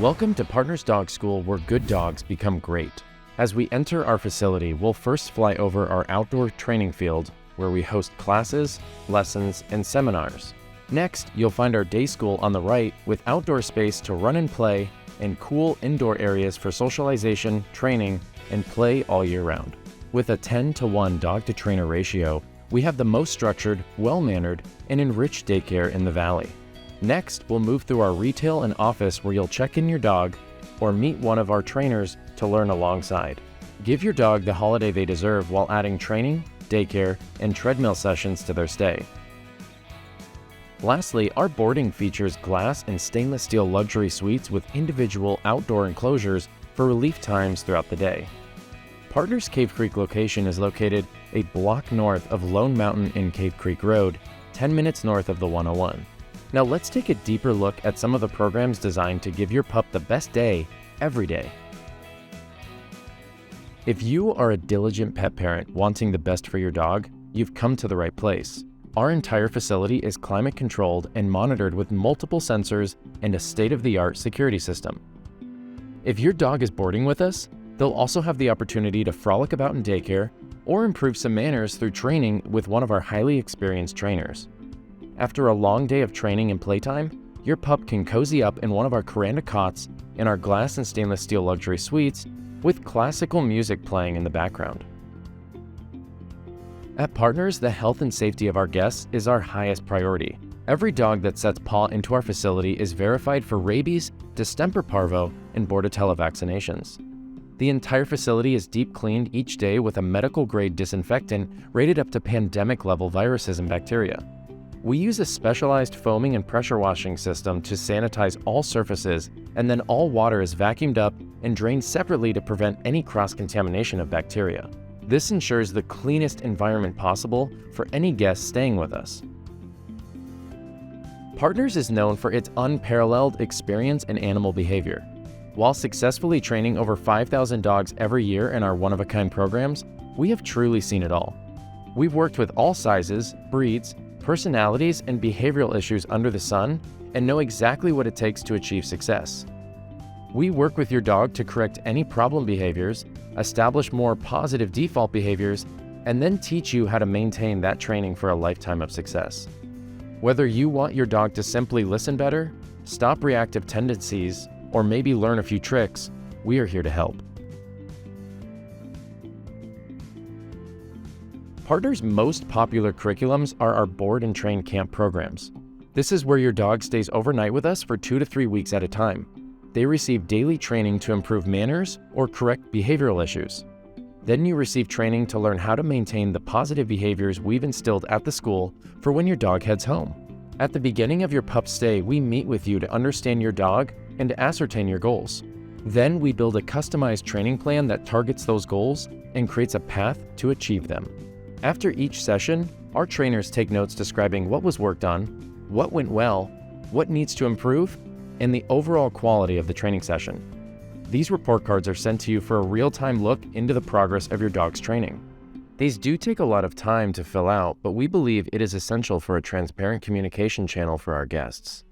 Welcome to Partners Dog School, where good dogs become great. As we enter our facility, we'll first fly over our outdoor training field, where we host classes, lessons, and seminars. Next, you'll find our day school on the right with outdoor space to run and play and cool indoor areas for socialization, training, and play all year round. With a 10-to-1 dog-to-trainer ratio, we have the most structured, well-mannered, and enriched daycare in the Valley. Next, we'll move through our retail and office where you'll check in your dog or meet one of our trainers to learn alongside. Give your dog the holiday they deserve while adding training, daycare, and treadmill sessions to their stay. Lastly, our boarding features glass and stainless steel luxury suites with individual outdoor enclosures for relief times throughout the day. Partners Cave Creek location is located a block north of Lone Mountain and Cave Creek Road, 10 minutes north of the 101. Now let's take a deeper look at some of the programs designed to give your pup the best day, every day. If you are a diligent pet parent wanting the best for your dog, you've come to the right place. Our entire facility is climate controlled and monitored with multiple sensors and a state-of-the-art security system. If your dog is boarding with us, they'll also have the opportunity to frolic about in daycare or improve some manners through training with one of our highly experienced trainers. After a long day of training and playtime, your pup can cozy up in one of our Caranda cots in our glass and stainless steel luxury suites with classical music playing in the background. At Partners, the health and safety of our guests is our highest priority. Every dog that sets paw into our facility is verified for rabies, distemper parvo, and bordetella vaccinations. The entire facility is deep cleaned each day with a medical-grade disinfectant rated up to pandemic-level viruses and bacteria. We use a specialized foaming and pressure washing system to sanitize all surfaces, and then all water is vacuumed up and drained separately to prevent any cross-contamination of bacteria. This ensures the cleanest environment possible for any guests staying with us. Partners is known for its unparalleled experience in animal behavior. While successfully training over 5,000 dogs every year in our one-of-a-kind programs, we have truly seen it all. We've worked with all sizes, breeds, personalities, and behavioral issues under the sun and know exactly what it takes to achieve success. We work with your dog to correct any problem behaviors, establish more positive default behaviors, and then teach you how to maintain that training for a lifetime of success. Whether you want your dog to simply listen better, stop reactive tendencies, or maybe learn a few tricks, we are here to help. Partners' most popular curriculums are our board and train camp programs. This is where your dog stays overnight with us for 2 to 3 weeks at a time. They receive daily training to improve manners or correct behavioral issues. Then you receive training to learn how to maintain the positive behaviors we've instilled at the school for when your dog heads home. At the beginning of your pup's stay, we meet with you to understand your dog and to ascertain your goals. Then we build a customized training plan that targets those goals and creates a path to achieve them. After each session, our trainers take notes describing what was worked on, what went well, what needs to improve, and the overall quality of the training session. These report cards are sent to you for a real-time look into the progress of your dog's training. These do take a lot of time to fill out, but we believe it is essential for a transparent communication channel for our guests.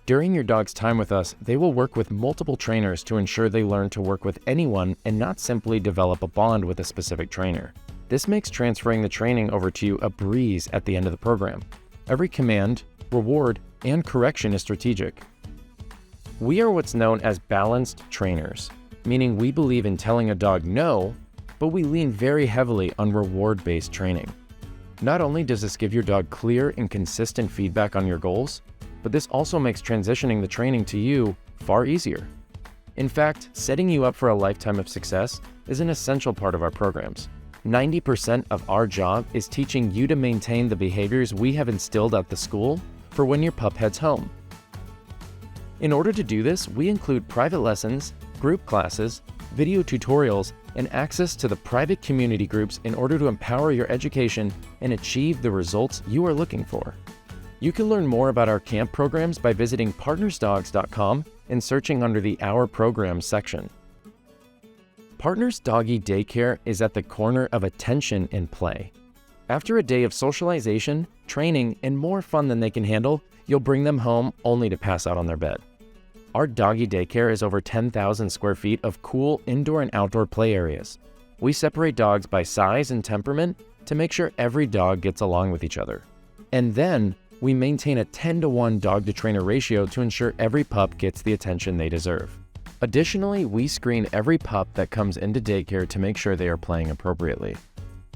During your dog's time with us, they will work with multiple trainers to ensure they learn to work with anyone and not simply develop a bond with a specific trainer. This makes transferring the training over to you a breeze at the end of the program. Every command, reward, and correction is strategic. We are what's known as balanced trainers, meaning we believe in telling a dog no, but we lean very heavily on reward-based training. Not only does this give your dog clear and consistent feedback on your goals, but this also makes transitioning the training to you far easier. In fact, setting you up for a lifetime of success is an essential part of our programs. 90% of our job is teaching you to maintain the behaviors we have instilled at the school for when your pup heads home. In order to do this, we include private lessons, group classes, video tutorials, and access to the private community groups in order to empower your education and achieve the results you are looking for. You can learn more about our camp programs by visiting partnersdogs.com and searching under the Our Programs section. Partners Doggy Daycare is at the corner of attention and play. After a day of socialization, training, and more fun than they can handle, you'll bring them home only to pass out on their bed. Our doggy daycare is over 10,000 square feet of cool indoor and outdoor play areas. We separate dogs by size and temperament to make sure every dog gets along with each other. And then, we maintain a 10-to-1 dog-to-trainer ratio to ensure every pup gets the attention they deserve. Additionally, we screen every pup that comes into daycare to make sure they are playing appropriately.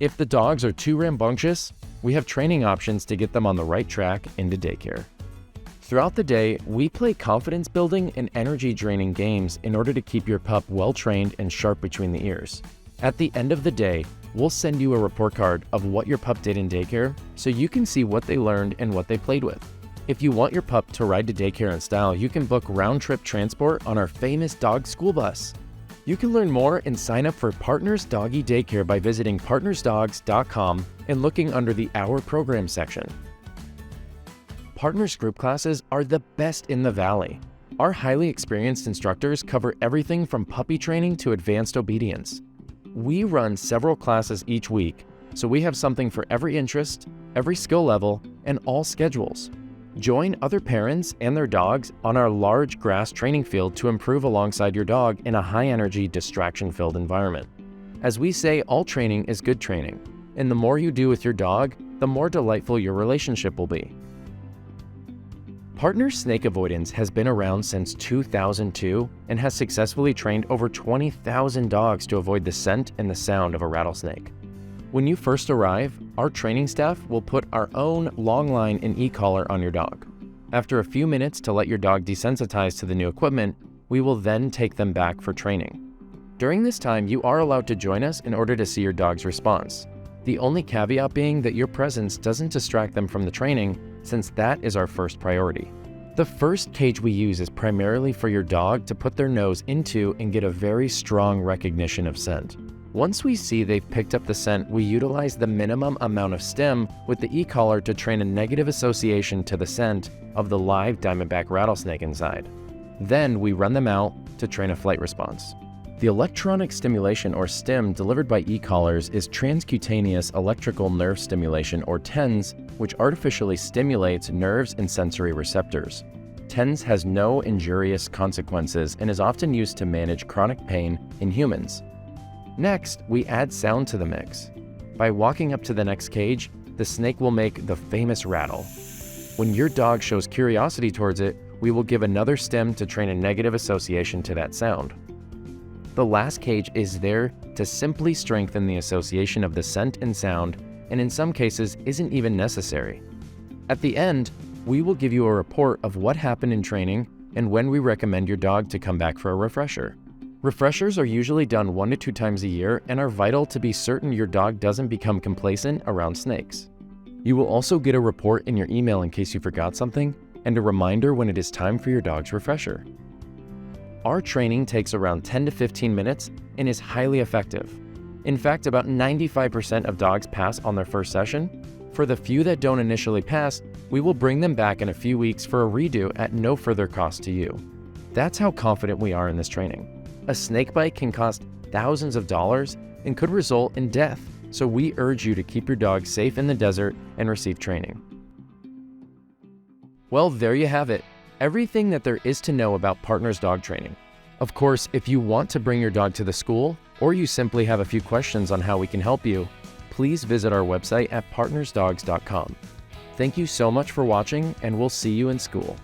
If the dogs are too rambunctious, we have training options to get them on the right track into daycare. Throughout the day, we play confidence-building and energy-draining games in order to keep your pup well-trained and sharp between the ears. At the end of the day, we'll send you a report card of what your pup did in daycare so you can see what they learned and what they played with. If you want your pup to ride to daycare in style, you can book round-trip transport on our famous dog school bus. You can learn more and sign up for Partners Doggy Daycare by visiting partnersdogs.com and looking under the Our Program section. Partners group classes are the best in the Valley. Our highly experienced instructors cover everything from puppy training to advanced obedience. We run several classes each week, so we have something for every interest, every skill level, and all schedules. Join other parents and their dogs on our large grass training field to improve alongside your dog in a high-energy, distraction-filled environment. As we say, all training is good training, and the more you do with your dog, the more delightful your relationship will be. Partners Snake Avoidance has been around since 2002 and has successfully trained over 20,000 dogs to avoid the scent and the sound of a rattlesnake. When you first arrive, our training staff will put our own long line and e-collar on your dog. After a few minutes to let your dog desensitize to the new equipment, we will then take them back for training. During this time, you are allowed to join us in order to see your dog's response. The only caveat being that your presence doesn't distract them from the training, since that is our first priority. The first cage we use is primarily for your dog to put their nose into and get a very strong recognition of scent. Once we see they've picked up the scent, we utilize the minimum amount of stim with the e-collar to train a negative association to the scent of the live diamondback rattlesnake inside. Then we run them out to train a flight response. The electronic stimulation, or STIM, delivered by e-collars is transcutaneous electrical nerve stimulation, or TENS, which artificially stimulates nerves and sensory receptors. TENS has no injurious consequences and is often used to manage chronic pain in humans. Next, we add sound to the mix. By walking up to the next cage, the snake will make the famous rattle. When your dog shows curiosity towards it, we will give another stim to train a negative association to that sound. The last cage is there to simply strengthen the association of the scent and sound, and in some cases isn't even necessary. At the end, we will give you a report of what happened in training and when we recommend your dog to come back for a refresher. Refreshers are usually done 1 to 2 times a year and are vital to be certain your dog doesn't become complacent around snakes. You will also get a report in your email in case you forgot something, and a reminder when it is time for your dog's refresher. Our training takes around 10 to 15 minutes and is highly effective. In fact, about 95% of dogs pass on their first session. For the few that don't initially pass, we will bring them back in a few weeks for a redo at no further cost to you. That's how confident we are in this training. A snake bite can cost thousands of dollars and could result in death, so we urge you to keep your dog safe in the desert and receive training. Well, there you have it. Everything that there is to know about Partners Dog Training. Of course, if you want to bring your dog to the school, or you simply have a few questions on how we can help you, please visit our website at partnersdogs.com. Thank you so much for watching, and we'll see you in school.